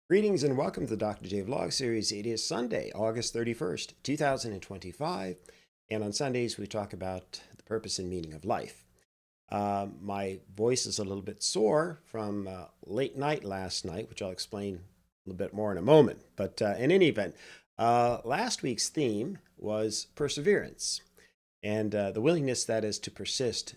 Greetings and welcome to the Dr. J Vlog series. It is Sunday, August 31st, 2025. And on Sundays, we talk about the purpose and meaning of life. My voice is a little bit sore from late night last night, which I'll explain a little bit more in a moment. But in any event, last week's theme was perseverance and the willingness that is to persist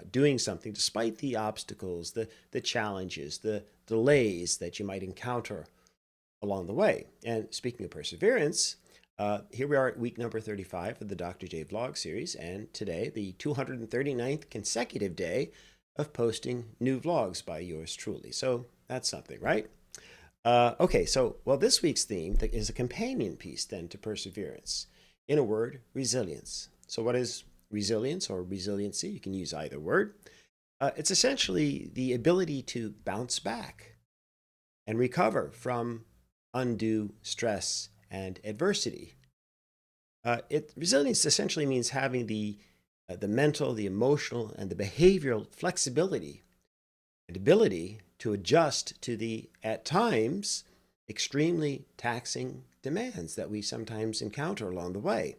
doing something despite the obstacles, the challenges, the delays that you might encounter along the way. And speaking of perseverance, here we are at week number 35 of the Dr. J Vlog series, and today, the 239th consecutive day of posting new vlogs by yours truly. So that's something, right? Okay, so, this week's theme is a companion piece then to perseverance. In a word, resilience. So what is resilience or resiliency? You can use either word. It's essentially the ability to bounce back and recover from undue stress and adversity. Resilience essentially means having the mental, the emotional, and the behavioral flexibility and ability to adjust to the, at times, extremely taxing demands that we sometimes encounter along the way.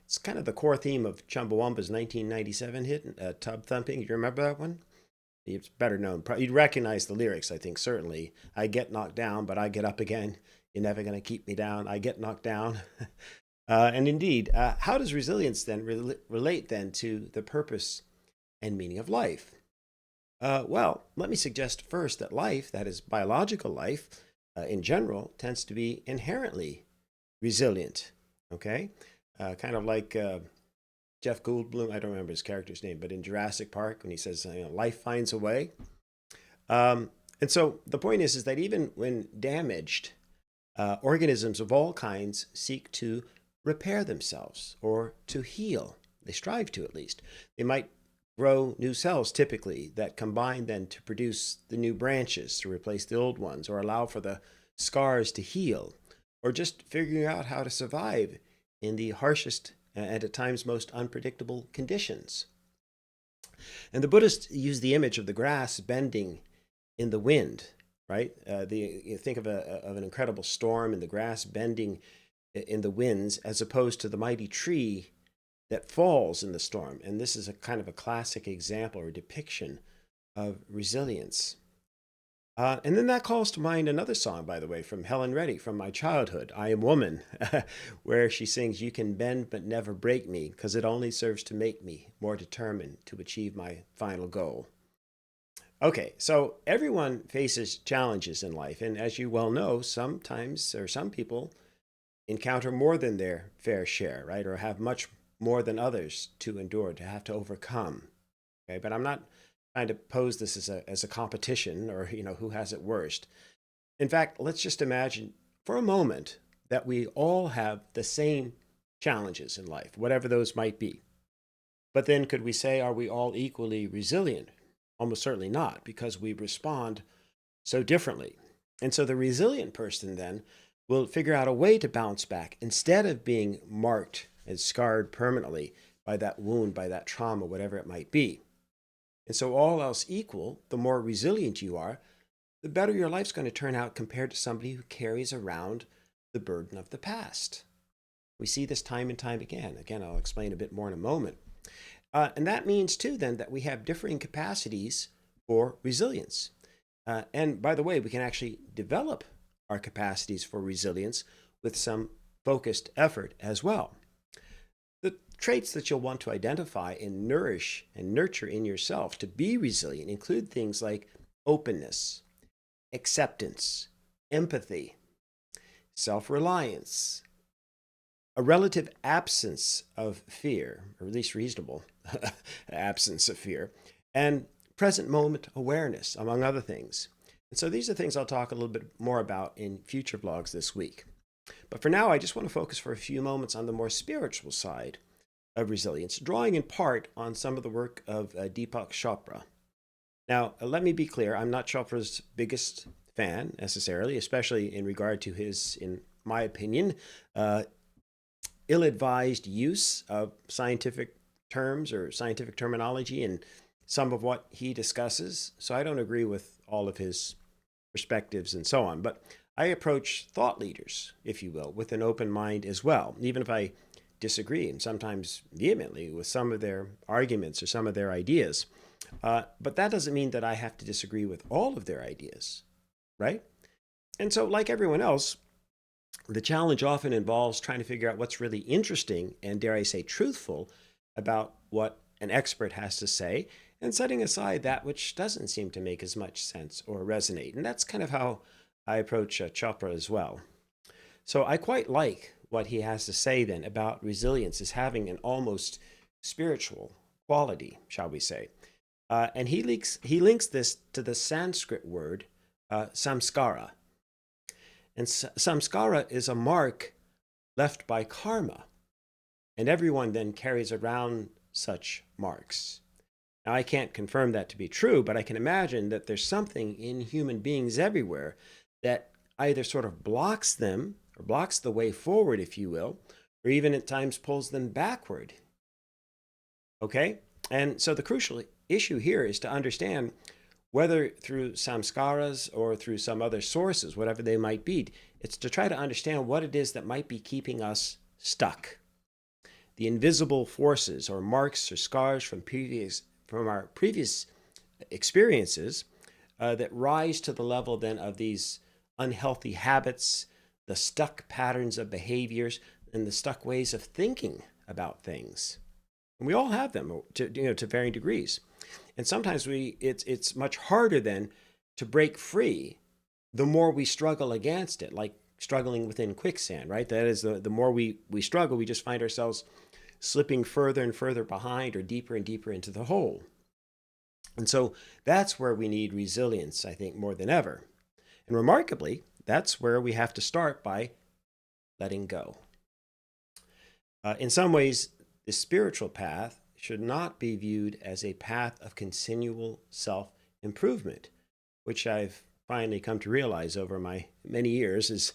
It's kind of the core theme of Chumbawamba's 1997 hit, Tub Thumping. You remember that one? It's better known. You'd recognize the lyrics, I think, certainly. I get knocked down, but I get up again. You're never going to keep me down. I get knocked down. And indeed, how does resilience then relate then to the purpose and meaning of life? Let me suggest first that life, that is biological life, in general, tends to be inherently resilient, okay? Kind of like Jeff Goldblum, I don't remember his character's name, but in Jurassic Park, when he says, life finds a way. And so the point is that even when damaged, organisms of all kinds seek to repair themselves or to heal. They strive to, at least. They might grow new cells, typically, that combine then to produce the new branches to replace the old ones, or allow for the scars to heal, or just figuring out how to survive in the harshest and at times most unpredictable conditions. And the Buddhists use the image of the grass bending in the wind, right? You think of an incredible storm and the grass bending in the winds as opposed to the mighty tree that falls in the storm. And this is a kind of a classic example or depiction of resilience. And then that calls to mind another song, by the way, from Helen Reddy from my childhood, I Am Woman, where she sings, "You can bend but never break me, because it only serves to make me more determined to achieve my final goal." Okay, so everyone faces challenges in life, and as you well know, sometimes, or some people, encounter more than their fair share, right? Or have much more than others to endure, to have to overcome. Okay, but I'm not trying to pose this as a competition or, who has it worst. In fact, let's just imagine for a moment that we all have the same challenges in life, whatever those might be. But then could we say, are we all equally resilient? Almost certainly not, because we respond so differently. And so the resilient person then will figure out a way to bounce back instead of being marked and scarred permanently by that wound, by that trauma, whatever it might be. And so all else equal, the more resilient you are, the better your life's going to turn out compared to somebody who carries around the burden of the past. We see this time and time again. Again, I'll explain a bit more in a moment. And that means, too, then, that we have differing capacities for resilience. And by the way, we can actually develop our capacities for resilience with some focused effort as well. The traits that you'll want to identify and nourish and nurture in yourself to be resilient include things like openness, acceptance, empathy, self-reliance, a relative absence of fear, or at least reasonable absence of fear, and present moment awareness, among other things. And so these are things I'll talk a little bit more about in future vlogs this week. But for now, I just want to focus for a few moments on the more spiritual side of resilience, drawing in part on some of the work of Deepak Chopra. Now, let me be clear, I'm not Chopra's biggest fan necessarily, especially in regard to his, in my opinion, ill-advised use of scientific terms or scientific terminology and some of what he discusses. So I don't agree with all of his perspectives and so on. But I approach thought leaders, if you will, with an open mind as well, even if I disagree, and sometimes vehemently, with some of their arguments or some of their ideas. But that doesn't mean that I have to disagree with all of their ideas, right? And so, like everyone else, the challenge often involves trying to figure out what's really interesting and, dare I say, truthful about what an expert has to say, and setting aside that which doesn't seem to make as much sense or resonate. And that's kind of how I approach Chopra as well. So I quite like what he has to say then about resilience as having an almost spiritual quality, shall we say. And he links this to the Sanskrit word samskara. And samskara is a mark left by karma. And everyone then carries around such marks. Now, I can't confirm that to be true, but I can imagine that there's something in human beings everywhere that either sort of blocks them or blocks the way forward, if you will, or even at times pulls them backward. Okay? And so the crucial issue here is to understand whether through samskaras or through some other sources, whatever they might be, it's to try to understand what it is that might be keeping us stuck. The invisible forces or marks or scars from our previous experiences that rise to the level then of these unhealthy habits, the stuck patterns of behaviors, and the stuck ways of thinking about things. And we all have them to varying degrees. And sometimes it's much harder then to break free the more we struggle against it, like struggling within quicksand, right? That is, the more we struggle, we just find ourselves slipping further and further behind or deeper and deeper into the hole. And so that's where we need resilience, I think, more than ever. And remarkably, that's where we have to start by letting go. In some ways, the spiritual path should not be viewed as a path of continual self-improvement, which I've finally come to realize over my many years is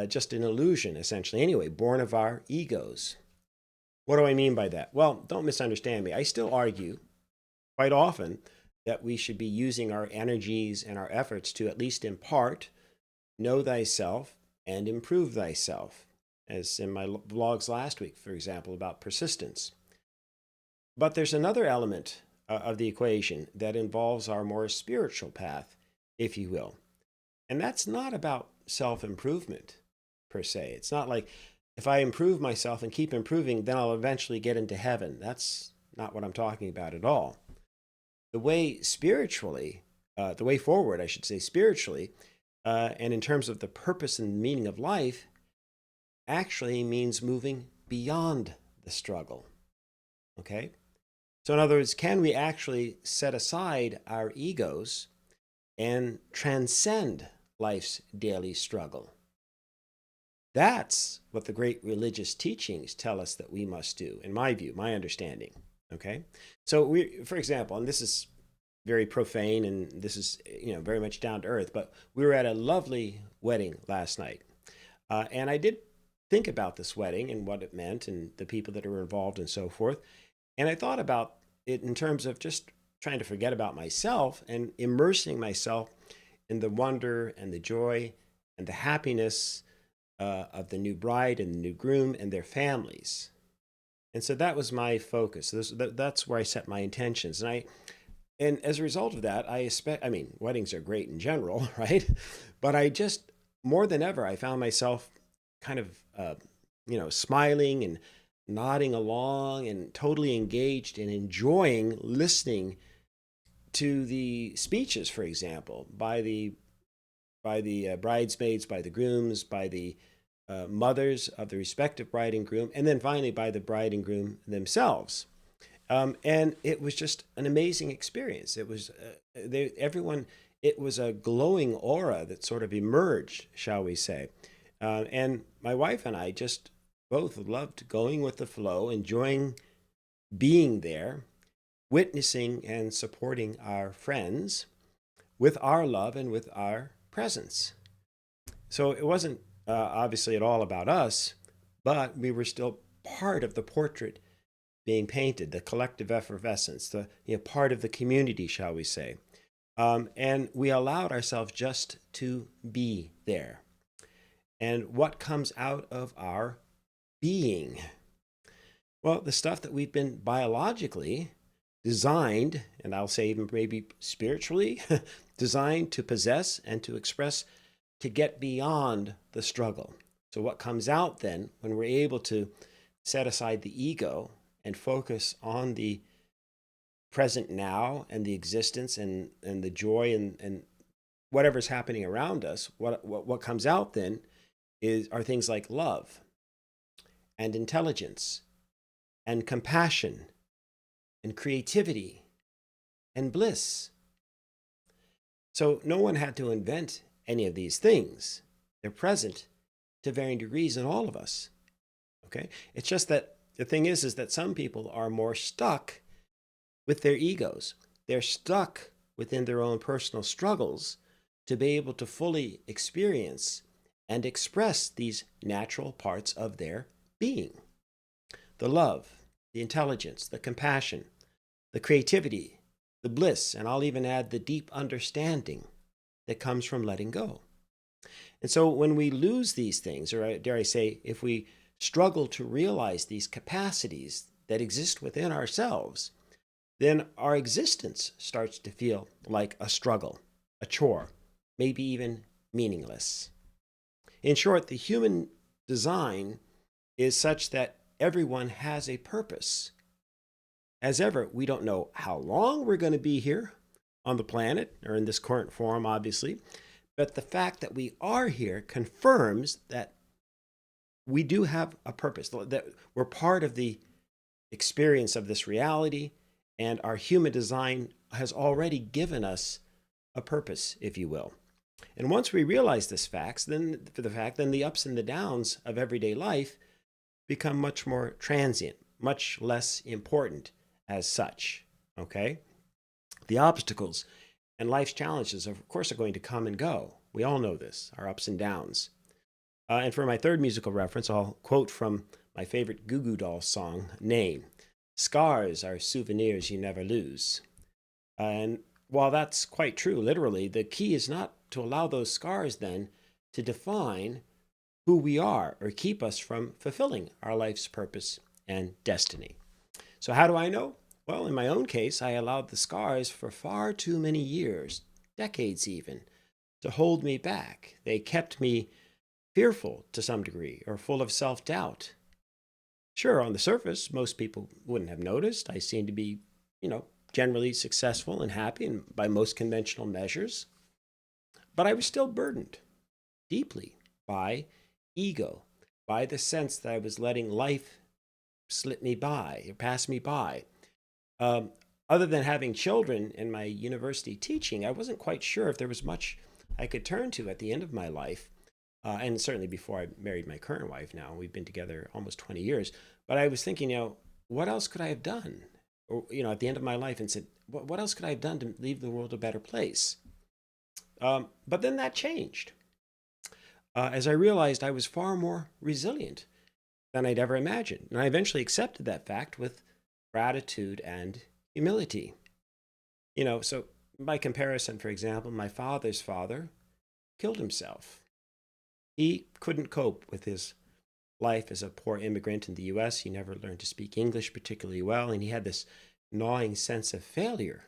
just an illusion, essentially, anyway, born of our egos. What do I mean by that? Well, don't misunderstand me. I still argue quite often that we should be using our energies and our efforts to, at least in part, know thyself and improve thyself, as in my vlogs last week, for example, about persistence. But there's another element of the equation that involves our more spiritual path, if you will. And that's not about self-improvement, per se. It's not like, if I improve myself and keep improving, then I'll eventually get into heaven. That's not what I'm talking about at all. The way forward, I should say, spiritually, and in terms of the purpose and meaning of life, actually means moving beyond the struggle. Okay? So in other words, can we actually set aside our egos and transcend life's daily struggle? That's what the great religious teachings tell us that we must do, in my view, my understanding. Okay? So for example, and this is very profane and this is very much down to earth, but we were at a lovely wedding last night. And I did think about this wedding and what it meant and the people that were involved and so forth. And I thought about it in terms of just trying to forget about myself and immersing myself in the wonder and the joy and the happiness of the new bride and the new groom and their families. And so that was my focus. That's where I set my intentions. And as a result of that, weddings are great in general, right? But I just, more than ever, I found myself kind of, smiling and nodding along and totally engaged and enjoying listening to the speeches, for example, by the bridesmaids, by the grooms, by the mothers of the respective bride and groom, and then finally by the bride and groom themselves. And it was just an amazing experience. It was it was a glowing aura that sort of emerged, shall we say. And my wife and I just both loved going with the flow, enjoying being there, witnessing and supporting our friends with our love and with our presence. So it wasn't obviously at all about us, but we were still part of the portrait being painted, the collective effervescence, the part of the community, shall we say. And we allowed ourselves just to be there. and what comes out of our being. Well, the stuff that we've been biologically designed, and I'll say even maybe spiritually, designed to possess and to express, to get beyond the struggle. So, what comes out then when we're able to set aside the ego and focus on the present now and the existence and the joy and whatever's happening around us, what comes out then are things like love and intelligence and compassion and creativity and bliss. So no one had to invent any of these things. They're present to varying degrees in all of us. Okay? It's just that the thing is that some people are more stuck with their egos. They're stuck within their own personal struggles to be able to fully experience and express these natural parts of their being. The love, the intelligence, the compassion, the creativity, the bliss, and I'll even add the deep understanding that comes from letting go. And so when we lose these things, or dare I say, if we struggle to realize these capacities that exist within ourselves, then our existence starts to feel like a struggle, a chore, maybe even meaningless. In short, the human design is such that everyone has a purpose. As ever, we don't know how long we're going to be here on the planet, or in this current form, obviously, but the fact that we are here confirms that we do have a purpose, that we're part of the experience of this reality, and our human design has already given us a purpose, if you will. And once we realize this fact, then the ups and the downs of everyday life become much more transient, much less important as such. Okay? The obstacles and life's challenges, of course, are going to come and go. We all know this, our ups and downs. And for my third musical reference, I'll quote from my favorite Goo Goo Dolls song, Name. Scars are souvenirs you never lose. And while that's quite true, literally, the key is not to allow those scars then to define who we are or keep us from fulfilling our life's purpose and destiny. So how do I know? Well, in my own case, I allowed the scars for far too many years, decades even, to hold me back. They kept me fearful to some degree or full of self-doubt. Sure, on the surface, most people wouldn't have noticed. I seemed to be, generally successful and happy and by most conventional measures. But I was still burdened deeply by ego, by the sense that I was letting life slip me by or pass me by. Other than having children in my university teaching, I wasn't quite sure if there was much I could turn to at the end of my life. And certainly before I married my current wife now. We've been together almost 20 years. But I was thinking, what else could I have done? Or, at the end of my life, and said, what else could I have done to leave the world a better place? But then that changed. As I realized I was far more resilient than I'd ever imagined. And I eventually accepted that fact with gratitude and humility. So by comparison, for example, my father's father killed himself. He couldn't cope with his life as a poor immigrant in the US. He never learned to speak English particularly well, and he had this gnawing sense of failure.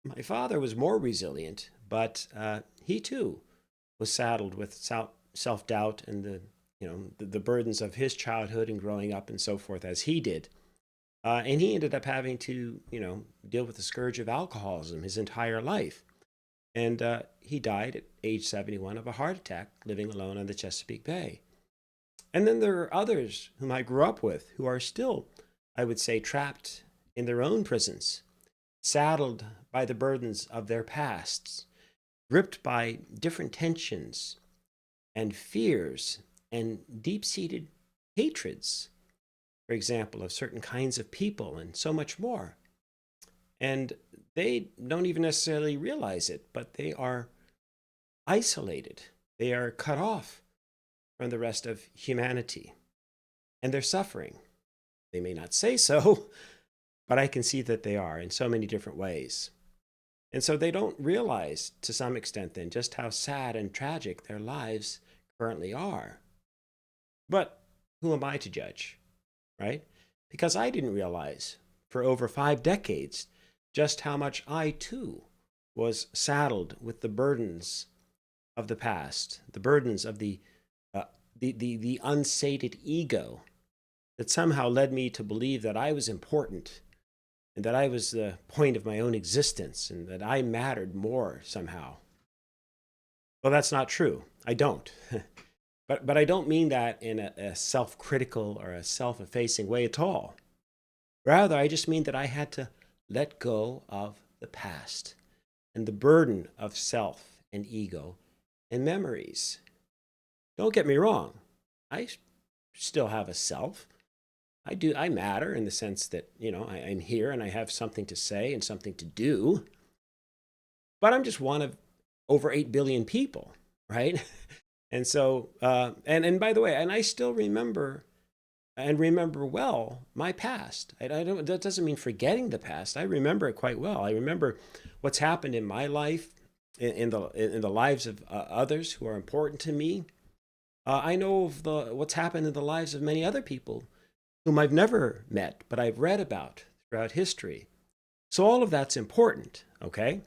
My father was more resilient, but he too was saddled with self-doubt and the burdens of his childhood and growing up and so forth, as he did. And he ended up having to, deal with the scourge of alcoholism his entire life. And he died at age 71 of a heart attack, living alone on the Chesapeake Bay. And then there are others whom I grew up with who are still, I would say, trapped in their own prisons, saddled by the burdens of their pasts, gripped by different tensions and fears and deep-seated hatreds, for example, of certain kinds of people and so much more. And they don't even necessarily realize it, but they are isolated. They are cut off from the rest of humanity. And they're suffering. They may not say so, but I can see that they are in so many different ways. And so they don't realize to some extent then just how sad and tragic their lives currently are. But who am I to judge, right? Because I didn't realize for over 5 decades just how much I too was saddled with the burdens of the past, the burdens of the unsated ego that somehow led me to believe that I was important and that I was the point of my own existence and that I mattered more somehow. Well, that's not true. I don't. But I don't mean that in a self-critical or a self-effacing way at all. Rather, I just mean that I had to let go of the past and the burden of self and ego and memories. Don't get me wrong. I still have a self. I matter in the sense that, I'm here and I have something to say and something to do. But I'm just one of over 8 billion people, right? And so, and by the way, and I still remember and remember well my past. I don't. That doesn't mean forgetting the past. I remember it quite well. I remember what's happened in my life, in the lives of others who are important to me. I know of what's happened in the lives of many other people whom I've never met, but I've read about throughout history. So all of that's important, okay?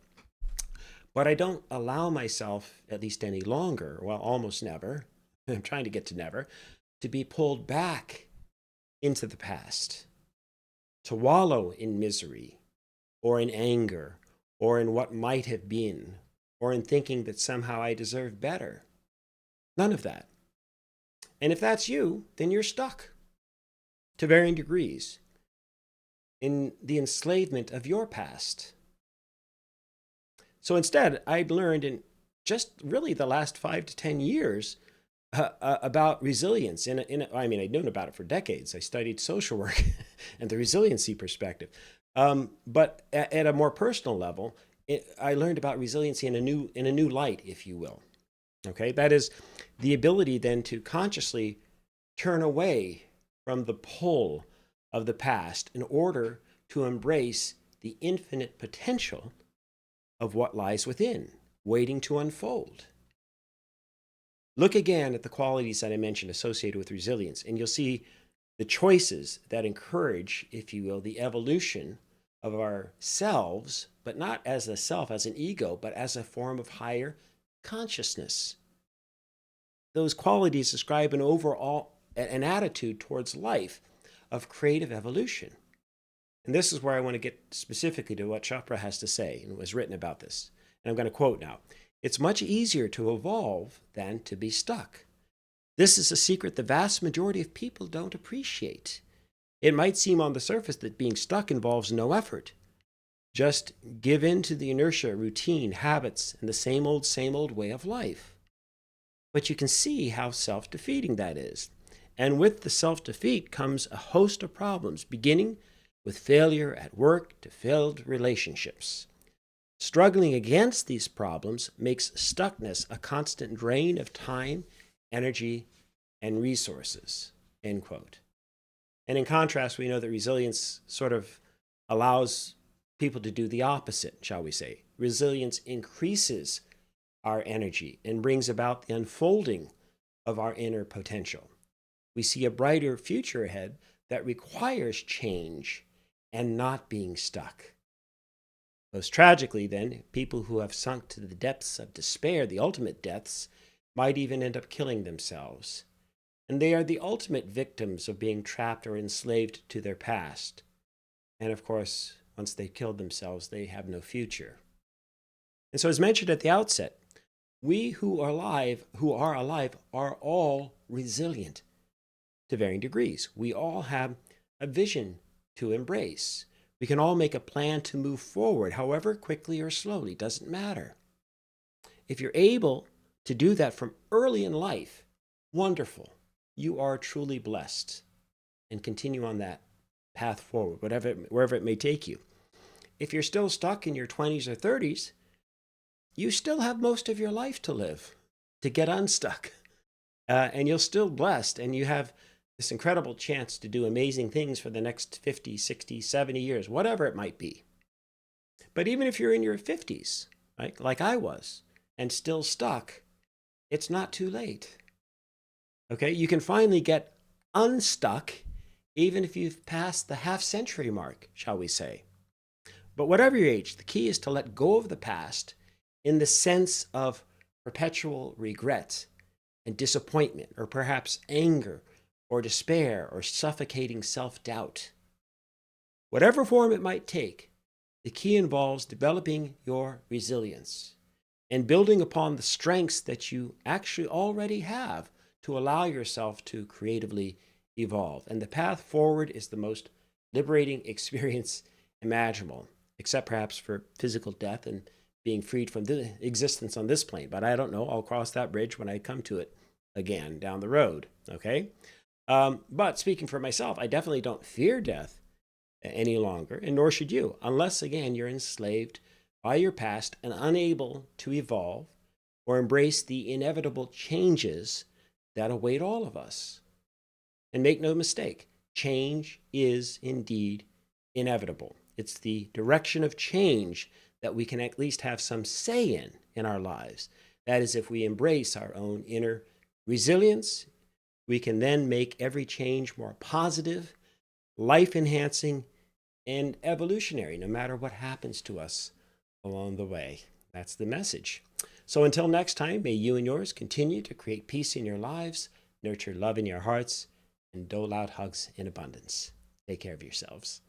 But I don't allow myself, at least any longer, well, almost never, I'm trying to get to never, to be pulled back into the past, to wallow in misery, or in anger, or in what might have been, or in thinking that somehow I deserve better. None of that. And if that's you, then you're stuck to varying degrees in the enslavement of your past. So instead, I've learned in just really the last 5 to 10 years about resilience. I mean, I'd known about it for decades. I studied social work and the resiliency perspective. But at a more personal level, I learned about resiliency in a new light, if you will. Okay, that is the ability then to consciously turn away from the pull of the past in order to embrace the infinite potential of what lies within, waiting to unfold. Look again at the qualities that I mentioned associated with resilience, and you'll see the choices that encourage, if you will, the evolution of ourselves, but not as a self, as an ego, but as a form of higher consciousness. Those qualities describe an attitude towards life of creative evolution. And this is where I want to get specifically to what Chopra has to say and was written about this. And I'm going to quote now. It's much easier to evolve than to be stuck. This is a secret the vast majority of people don't appreciate. It might seem on the surface that being stuck involves no effort. Just give in to the inertia, routine, habits, and the same old way of life. But you can see how self-defeating that is. And with the self-defeat comes a host of problems, beginning with failure at work to failed relationships. Struggling against these problems makes stuckness a constant drain of time, energy, and resources, end quote. And in contrast, we know that resilience sort of allows people to do the opposite, shall we say. Resilience increases our energy and brings about the unfolding of our inner potential. We see a brighter future ahead that requires change and not being stuck. Most tragically, then, people who have sunk to the depths of despair, the ultimate depths, might even end up killing themselves. And they are the ultimate victims of being trapped or enslaved to their past. And of course, once they've killed themselves, they have no future. And so, as mentioned at the outset, we who are alive are all resilient to varying degrees. We all have a vision to embrace. We can all make a plan to move forward, however quickly or slowly, doesn't matter. If you're able to do that from early in life, wonderful. You are truly blessed, and continue on that path forward, wherever it may take you. If you're still stuck in your 20s or 30s, you still have most of your life to live, to get unstuck. And you're still blessed, and you have this incredible chance to do amazing things for the next 50, 60, 70 years, whatever it might be. But even if you're in your 50s, right, like I was, and still stuck, it's not too late. Okay, you can finally get unstuck even if you've passed the half century mark, shall we say. But whatever your age, the key is to let go of the past in the sense of perpetual regret and disappointment, or perhaps anger or despair or suffocating self doubt. Whatever form it might take, the key involves developing your resilience and building upon the strengths that you actually already have to allow yourself to creatively evolve. And the path forward is the most liberating experience imaginable, except perhaps for physical death and being freed from the existence on this plane. But I don't know. I'll cross that bridge when I come to it again down the road. Okay. But speaking for myself, I definitely don't fear death any longer, and nor should you, unless, again, you're enslaved by your past and unable to evolve or embrace the inevitable changes that await all of us. And make no mistake, change is indeed inevitable. It's the direction of change that we can at least have some say in our lives. That is, if we embrace our own inner resilience, we can then make every change more positive, life enhancing, and evolutionary, no matter what happens to us along the way. That's the message. So until next time, may you and yours continue to create peace in your lives, nurture love in your hearts, and dole out hugs in abundance. Take care of yourselves.